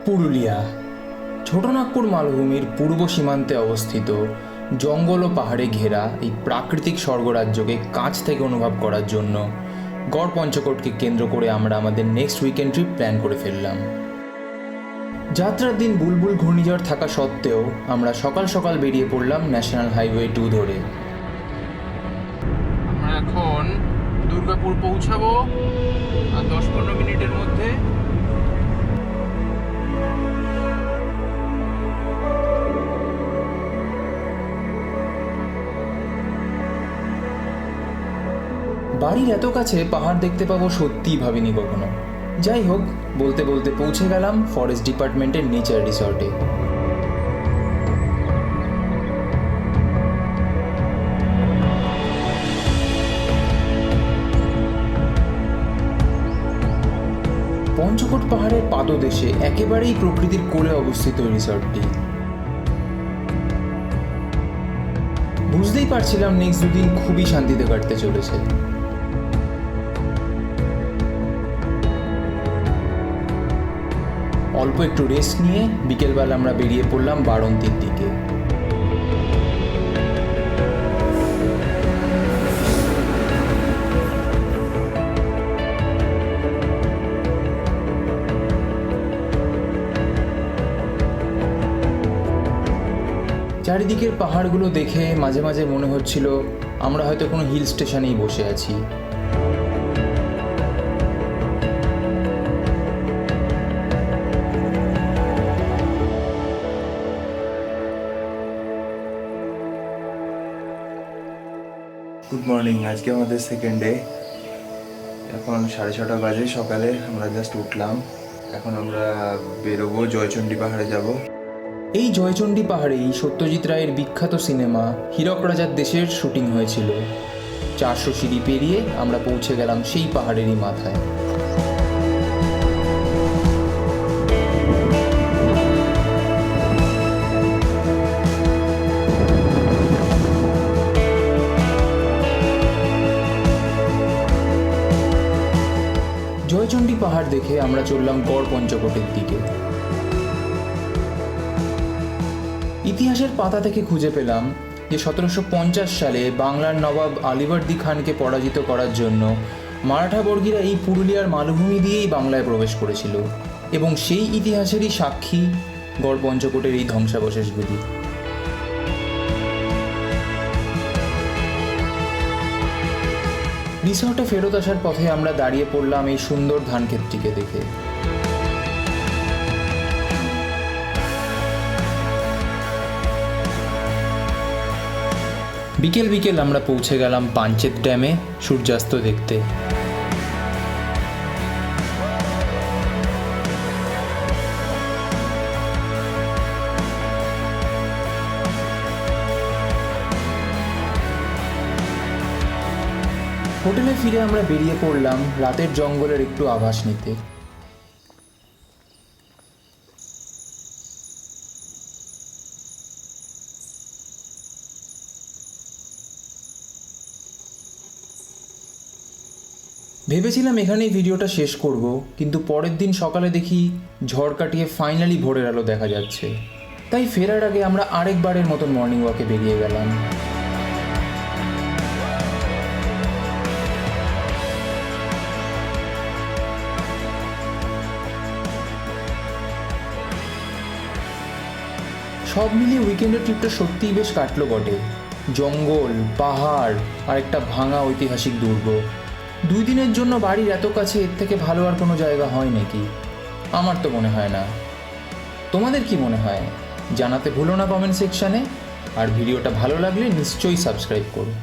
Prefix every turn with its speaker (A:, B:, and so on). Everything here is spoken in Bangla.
A: পুরুলিয়া ছোটনাগপুর মালভূমির পূর্ব সীমান্তে অবস্থিত জঙ্গল ও পাহাড়ে ঘেরা এই প্রাকৃতিক স্বর্গরাজ্যকে কাছ থেকে অনুভব করার জন্য গড় পঞ্চকোটকে কেন্দ্র করে আমরা আমাদের নেক্সট উইকেন্ড ট্রিপ প্ল্যান করে ফেললাম। যাত্রার দিন বুলবুল ঘূর্ণিঝড় থাকা সত্ত্বেও আমরা সকাল সকাল বেরিয়ে পড়লাম ন্যাশনাল হাইওয়ে 2 ধরে।
B: আমরা এখন দুর্গাপুর পৌঁছাবো আর 10-15 মিনিটের মধ্যে।
A: বাড়ির এত কাছে পাহাড় দেখতে পাবো সত্যিই ভাবিনি কখনো। যাই হোক, বলতে বলতে পৌঁছে গেলাম ফরেস্ট ডিপার্টমেন্টের নেচার রিসর্টে। পঞ্চকোট পাহাড়ের পাদদেশে একেবারেই প্রকৃতির কোলে অবস্থিত রিসর্টটি। বুঝতেই পারছিলাম নেক্সট দুদিন খুবই শান্তিতে কাটতে চলেছে। অল্প একটু রেস্ট নিয়ে বিকেলবেলা আমরা বেরিয়ে পড়লাম বাড়ন্তীর দিকে। চারিদিকের পাহাড়গুলো দেখে মাঝে মাঝে মনে হচ্ছিল আমরা হয়তো কোনো হিল স্টেশনেই বসে আছি।
C: Good morning. আজকে আমাদের সেকেন্ড ডে। এখন 6:30 বাজে সকালে। আমরা জাস্ট উঠলাম। এখন আমরা বেরোবো, জয়চণ্ডী পাহাড়ে যাব।
A: এই জয়চণ্ডী পাহাড়েই সত্যজিৎ রায়ের বিখ্যাত সিনেমা হীরক রাজার দেশের শুটিং হয়েছিল। 400 সিঁড়ি পেরিয়ে আমরা পৌঁছে গেলাম সেই পাহাড়েরই মাথায়। জয়চণ্ডী পাহাড় দেখে আমরা চললাম গড় পঞ্চকোটের দিকে। ইতিহাসের পাতা থেকে খুঁজে পেলাম যে 1750 সালে বাংলার নবাব আলিবর্দী খানকে পরাজিত করার জন্য মারাঠা বর্গীরা এই পুরুলিয়ার মালভূমি দিয়েই বাংলায় প্রবেশ করেছিল, এবং সেই ইতিহাসেরই সাক্ষী গড় পঞ্চকোটের এই ধ্বংসাবশেষগুলি। রিসর্টে ফেরত আসার পথে আমরা দাঁড়িয়ে পড়লাম এই সুন্দর ধানক্ষেতটিকে দেখে। বিকেল বিকেল আমরা পৌঁছে গেলাম পাঞ্চেত ড্যামে সূর্যাস্ত দেখতে। হোটেলে ফিরে আমরা বেরিয়ে পড়লাম রাতের জঙ্গলের একটু আভাস নিতে। ভেবেছিলাম এখানেই ভিডিওটা শেষ করব, কিন্তু পরের দিন সকালে দেখি ঝড় কাটিয়ে ফাইনালি ভোরের আলো দেখা যাচ্ছে। তাই ফেরার আগে আমরা আরেকবারের মতন মর্নিং ওয়াকে বেরিয়ে গেলাম। সব মিলিয়ে উইকেন্ডের ট্রিপটা সত্যিই বেশ কাটলো বটে। জঙ্গল, পাহাড় আর একটা ভাঙা ঐতিহাসিক দুর্গ। 2 দিনের জন্য বাড়ির এত কাছে এর থেকে ভালো আর কোনো জায়গা হয় নাকি? আমার তো মনে হয় না। তোমাদের কি মনে হয় জানাতে ভুলো না কমেন্ট সেকশানে। আর ভিডিওটা ভালো লাগলে নিশ্চয়ই সাবস্ক্রাইব করো।